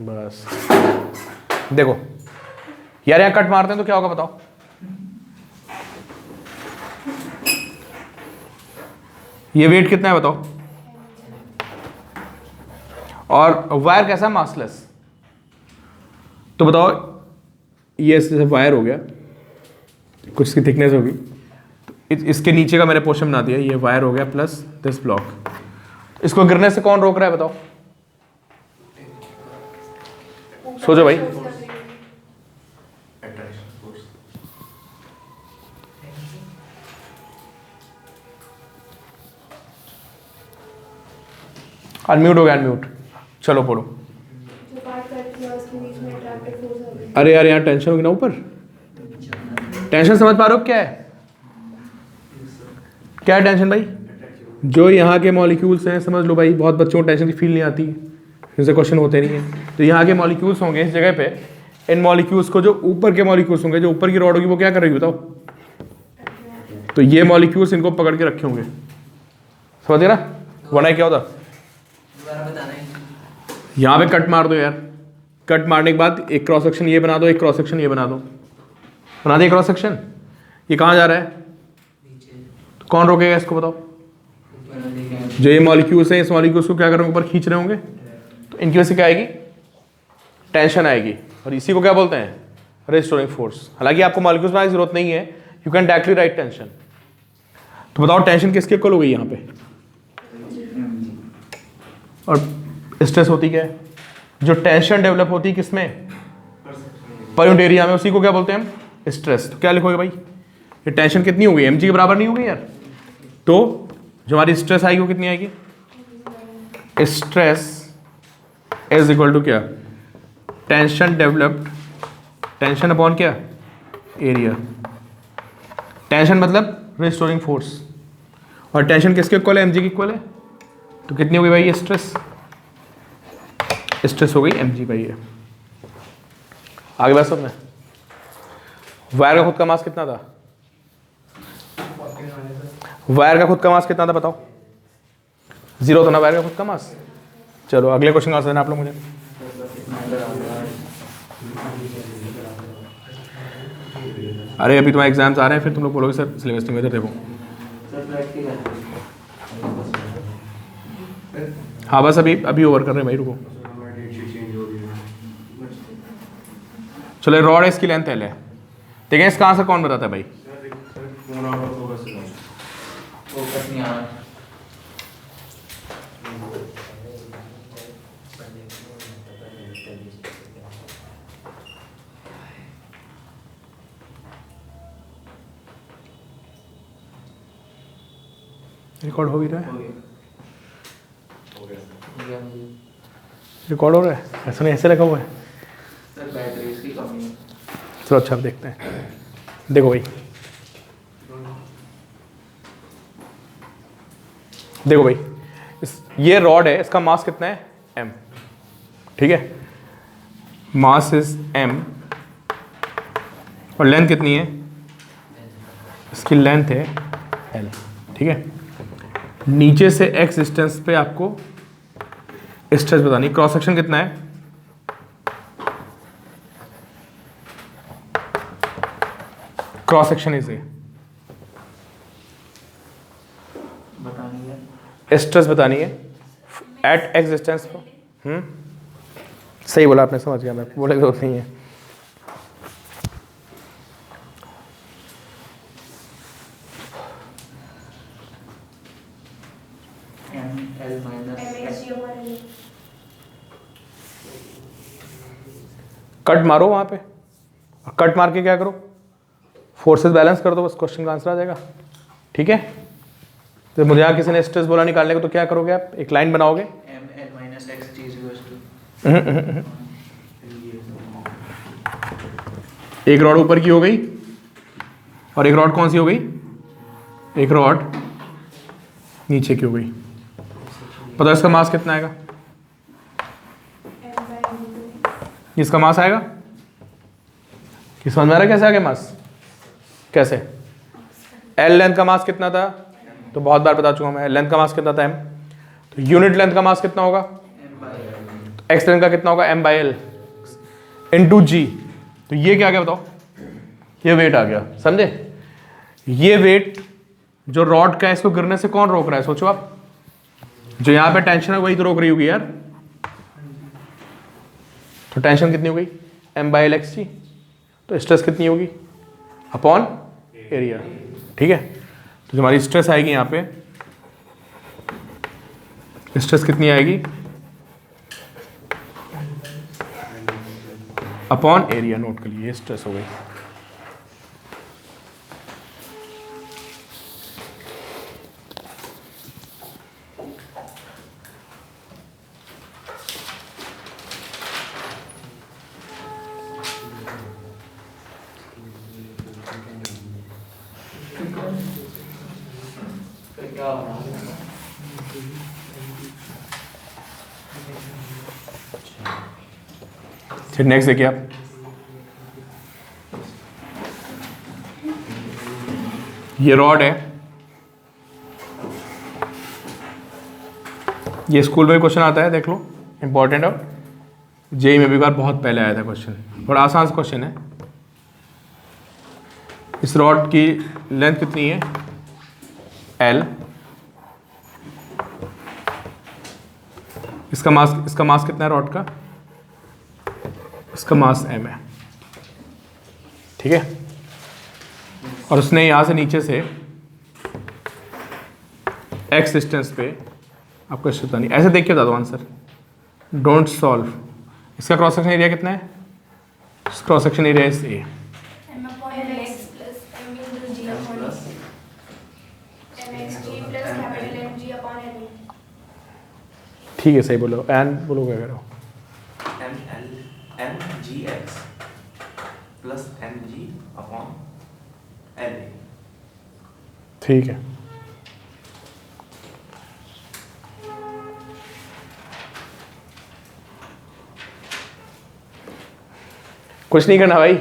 बस देखो यार, यहाँ कट मारते हैं तो क्या होगा बताओ। ये वेट कितना है बताओ। और वायर कैसा है, मासलेस। तो बताओ ये जैसे वायर हो गया, कुछ इसकी थिकनेस होगी, इसके नीचे का मैंने पोर्शन बना दिया, ये वायर हो गया प्लस दिस ब्लॉक। इसको गिरने से कौन रोक रहा है बताओ, सोचो भाई। अनम्यूट हो गया, अनम्यूट। चलो पढ़ो। अरे यार यहाँ टेंशन होगी ना ऊपर। टेंशन समझ पा रहे हो क्या है, क्या है टेंशन भाई? जो यहाँ के मॉलिक्यूल्स हैं, समझ लो भाई, बहुत बच्चों को टेंशन की फील नहीं आती, इनसे क्वेश्चन होते नहीं है। तो यहाँ के मॉलिक्यूल्स होंगे इस जगह पे, इन मॉलिक्यूल्स को जो ऊपर के मॉलिक्यूल्स होंगे, जो ऊपर की रॉड होगी वो क्या कर रही बताओ। तो ये मॉलिक्यूल्स इनको पकड़ के रखे होंगे, समझ ना, वरना क्या होता। यहाँ पे कट मार दो यार, कट मारने के बाद एक क्रॉस सेक्शन ये बना दो, एक क्रॉस सेक्शन ये बना दो, बना दे क्रॉस सेक्शन। ये कहाँ जा रहा है, तो कौन रोकेगा इसको बताओ। जो ये मॉलिक्यूल्स हैं, इस मॉलिक्यूल्स को क्या करेंगे, ऊपर खींच रहे होंगे, तो इनकी वजह से क्या आएगी, टेंशन आएगी। और इसी को क्या बोलते हैं, रेस्टोरिंग फोर्स। हालांकि आपको मॉलिक्यूल्स बनाने की जरूरत नहीं है, you can directly right tension. तो बताओ टेंशन किसके इक्वल हो गई यहाँ पे, और स्ट्रेस होती क्या है, जो टेंशन डेवलप होती है किसमें, पर यूनिट एरिया में, उसी को क्या बोलते हैं हम, स्ट्रेस। तो क्या लिखोगे भाई, ये टेंशन कितनी हो गई, mg के बराबर नहीं हो गई यार। तो जो हमारी स्ट्रेस आएगी वो कितनी आएगी, स्ट्रेस इज इक्वल टू क्या, टेंशन डेवलप्ड, टेंशन अपॉन क्या, एरिया। टेंशन मतलब रिस्टोरिंग फोर्स, और टेंशन किसके इक्वल है, mg के इक्वल है। तो कितनी हो गई भाई ये स्ट्रेस, स्ट्रेस हो गई mg भाई ये। आगे बात समझ में। वायर का खुद का मास कितना था, वायर का खुद का मास कितना था बताओ, 0 था ना वायर का खुद का मास। चलो अगले क्वेश्चन का आंसर देना आप लोग मुझे। अरे अभी तुम्हारे एग्जाम्स आ रहे हैं, फिर तुम लोग बोलोगे सर सिलेबस नहीं, इधर देखो। हाँ बस अभी अभी ओवर कर रहे हैं भाई, रुको। चलो रॉड है, इसकी लेंथ L है, देखें इसका आंसर कौन बताता है भाई। रिकॉर्ड हो भी रहा है, रिकॉर्ड हो रहा है, ऐसा नहीं ऐसे लगा हुआ है। चलो अच्छा अब देखते हैं, देखो भाई, देखो भाई, ये रॉड है, इसका मास कितना है m, ठीक है, मास इज m, और लेंथ कितनी है, इसकी लेंथ है l, ठीक है। नीचे से x डिस्टेंस पे आपको स्ट्रेस बतानी, क्रॉस सेक्शन कितना है, क्रॉस सेक्शन इज स्ट्रेस बतानी है एट एक्स डिस्टेंस पर। सही बोला आपने, समझ गया मैं, बोले जरूरत नहीं है। कट मारो वहां पे, और कट मार के क्या करो, फोर्सेस बैलेंस कर दो, बस क्वेश्चन का आंसर आ जाएगा, ठीक है। तो मुझे यहाँ किसी ने स्ट्रेस बोला निकालने को, तो क्या करोगे आप, एक लाइन बनाओगे, एक रॉड ऊपर की हो गई, और एक रॉड कौन सी हो गई, एक रॉड नीचे की हो गई। पता इसका मास कितना आएगा, इसका मास आएगा, कि समझ में आ रहा है कैसे आगे मास, कैसे, एल लेंथ का मास कितना था, तो बहुत बार बता चुका मैं, लेंथ का मास कितना था m, तो यूनिट लेंथ का मास कितना होगा, तो एक्स टेंशन का कितना होगा m बाई एल इंटू जी। तो ये क्या आ गया बताओ, ये वेट आ गया, समझे? ये वेट जो रॉड का है इसको गिरने से कौन रोक रहा है, सोचो आप। जो यहां पे टेंशन है वही तो रोक रही होगी यार। तो टेंशन कितनी हो गई, m बाई एल एक्स जी। तो स्ट्रेस कितनी होगी अपॉन एरिया, ठीक है। तो जो हमारी स्ट्रेस आएगी यहां पे, स्ट्रेस कितनी आएगी अपॉन एरिया, नोट कर लिए, स्ट्रेस हो गई। फिर नेक्स्ट देखिए आप, ये रॉड है, ये स्कूल में क्वेश्चन आता है, देख लो, इंपॉर्टेंट है, जेई में भी बार बहुत पहले आया था क्वेश्चन, और आसान सा क्वेश्चन है। इस रॉड की लेंथ कितनी है L, इसका मास कितना है रॉड का, इसका मास m है, ठीक है। और उसने यहां से नीचे से x डिस्टेंस पे आपको पता नहीं, ऐसे देख के बता दो आंसर, डोंट सॉल्व। इसका क्रॉस सेक्शन एरिया कितना है, cross section area is A, ठीक है, सही बोलो। एन बोलो क्या करो, m g x plus m g upon L, ठीक है। कुछ नहीं करना भाई,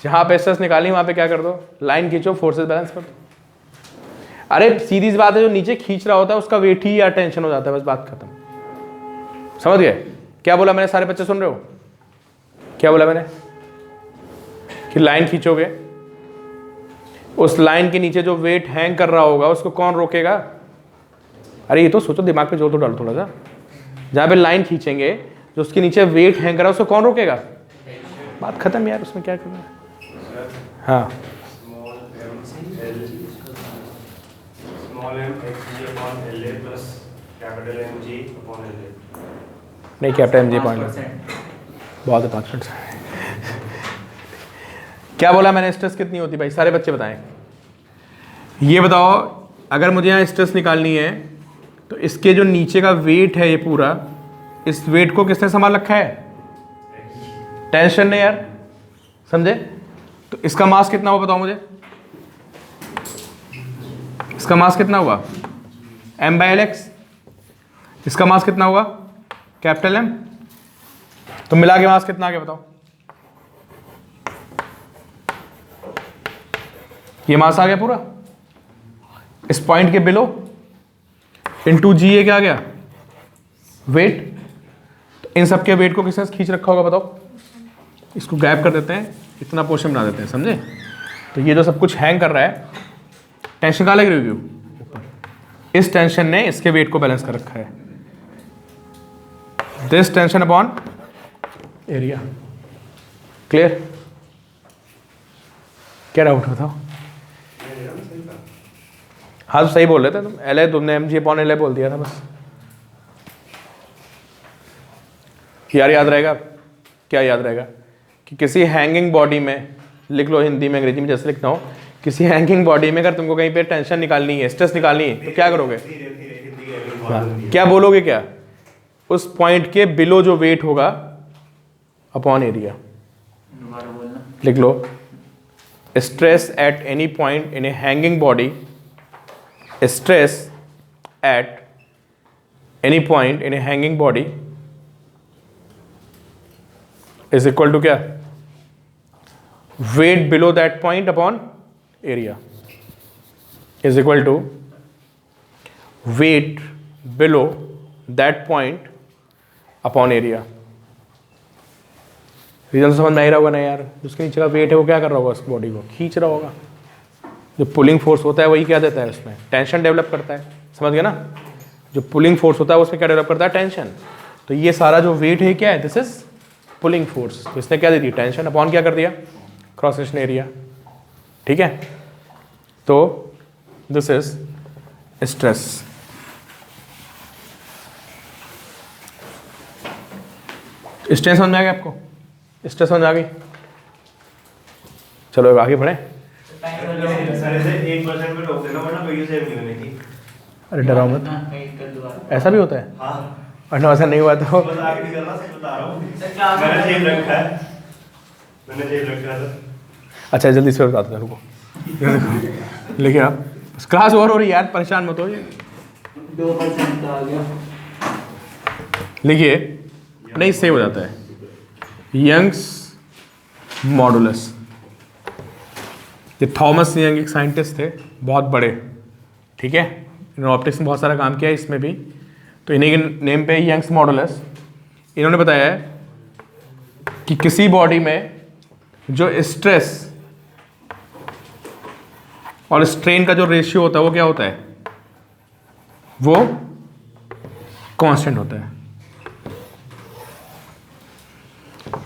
जहां पे स्ट्रेस निकाली वहां पे क्या कर दो, लाइन खींचो, फोर्सेस बैलेंस कर दो। अरे सीधी सी बात है, जो नीचे खींच रहा होता है उसका वेट ही या टेंशन हो जाता है, बस बात खत्म। समझ गए क्या बोला मैंने, सारे बच्चे सुन रहे हो क्या बोला मैंने, कि लाइन खींचोगे, उस लाइन के नीचे जो वेट हैंग कर रहा होगा उसको कौन रोकेगा। अरे ये तो सोचो, दिमाग पे जोर तो डालो थोड़ा सा। जहां पे लाइन खींचेंगे, जो उसके नीचे वेट हैंग कर रहा है उसको कौन रोकेगा, बात खत्म यार, उसमें क्या करना है। हाँ, नहीं कैपिटल एम जी पॉइंट बहुत है 5%। क्या बोला मैंने, स्ट्रेस कितनी होती भाई, सारे बच्चे बताएं। ये बताओ, अगर मुझे यहाँ स्ट्रेस निकालनी है तो इसके जो नीचे का वेट है ये पूरा, इस वेट को किसने संभाल रखा है, टेंशन ने यार, समझे। तो इसका मास कितना हुआ बताओ मुझे, इसका मास कितना हुआ m बाई एल एक्स, इसका मास कितना हुआ कैपिटल M, तो मिला के मास कितना आ गया बताओ, ये मास आ गया पूरा इस पॉइंट के बिलो इनटू जी, ये क्या आ गया वेट। तो इन सबके वेट को किसने खींच रखा होगा बताओ, इसको गैप कर देते हैं, इतना पोर्शन बना देते हैं, समझे। तो ये जो सब कुछ हैंग कर रहा है, टेंशन कहाँ लग रही होगी, इस टेंशन ने इसके वेट को बैलेंस कर रखा है, this tension upon area. Clear, क्या डाउट बताओ। हाँ तो सही बोल रहे थे तुम, एल है, तुमने एम जी अपॉन एल बोल दिया था बस। यार याद रहेगा, क्या याद रहेगा, कि किसी हैंगिंग बॉडी में, लिख लो हिंदी में अंग्रेजी में जैसे लिखना हो, किसी हैंगिंग बॉडी में अगर तुमको कहीं पे टेंशन निकालनी है, स्ट्रेस निकालनी है, तो क्या करोगे, क्या बोलोगे, क्या उस पॉइंट के बिलो जो वेट होगा अपॉन एरिया। लिख लो, stress at any point in a hanging body, stress at any point in a hanging body is equal to क्या, weight below that point upon area, is equal to weight below that point upon area. Reason समझ में आ ही रहा होगा ना यार, जिसके नीचे का वेट है वो क्या कर रहा होगा, उस बॉडी को खींच रहा होगा। जो पुलिंग फोर्स होता है वही क्या देता है, उसमें टेंशन डेवलप करता है, समझ गया ना। जो पुलिंग फोर्स होता है उसमें क्या डेवलप करता है, टेंशन। तो ये सारा जो वेट है क्या है, दिस इज पुलिंग फोर्स। तो इसने क्या दे दी, टेंशन, अपॉन क्या कर दिया, क्रॉस सेक्शन एरिया। ठीक है, तो दिस इज स्ट्रेस। स्ट्रेस समझ में आ गया आपको, स्ट्रेस समझ आ गई। चलो आगे बढ़े। अरे डराओ मत, ऐसा भी होता है। और ना ऐसा नहीं हुआ तो अच्छा जल्दी से बताता हूँ, रुको। लेकिन आप क्लास ओवर हो रही है यार, परेशान मत हो। 2% आ गया। लिखिए, नहीं सेव हो जाता है, यंग्स मॉडुलस। ये थॉमस यंग एक साइंटिस्ट थे, बहुत बड़े, ठीक है। इन्होंने ऑप्टिक्स में बहुत सारा काम किया है, इसमें भी। तो इन्हीं के नेम पे यंग्स मॉडुलस। इन्होंने बताया है कि किसी बॉडी में जो स्ट्रेस और स्ट्रेन का जो रेशियो होता है वो क्या होता है, वो कांस्टेंट होता है।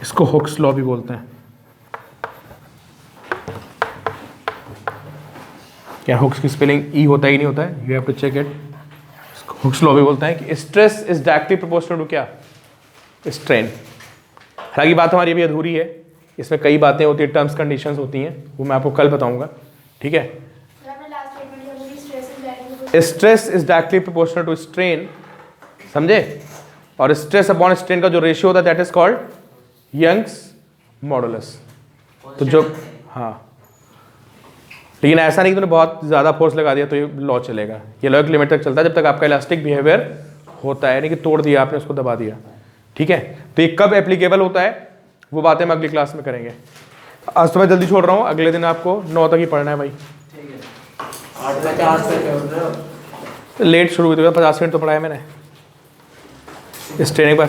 इसको हुक्स लॉ भी बोलते हैं। क्या हुक्स की स्पेलिंग ई होता ही नहीं होता है, you have to check it. Hooke's law भी बोलता है कि stress is directly proportional to क्या, स्ट्रेन। हालांकि बात हमारी अभी अधूरी है, इसमें कई बातें होती है, टर्म्स कंडीशंस होती हैं, वो मैं आपको कल बताऊंगा, ठीक है। Stress is directly proportional to strain, समझे। और स्ट्रेस अपॉन स्ट्रेन का जो रेशियो होता है that is called Young's modulus. तो जो, हाँ, लेकिन ऐसा नहीं कि तूने बहुत ज़्यादा फोर्स लगा दिया तो ये लॉ चलेगा। ये लॉ एक लिमिट तक चलता है, जब तक आपका इलास्टिक बिहेवियर होता है, नहीं कि तोड़ दिया आपने, उसको दबा दिया, ठीक है। तो ये कब एप्लीकेबल होता है वो बातें हम अगली क्लास में करेंगे। आज तो मैं जल्दी छोड़ रहा हूँ, अगले दिन आपको 9 तक ही पढ़ना है भाई। 50 तक लेट शुरू हुई तो 50 मिनट तो पढ़ाया मैंने इस ट्रेनिंग पर।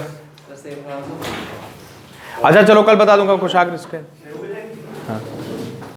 अच्छा चलो कल बता दूंगा कुछ आगे स्ट्रेन।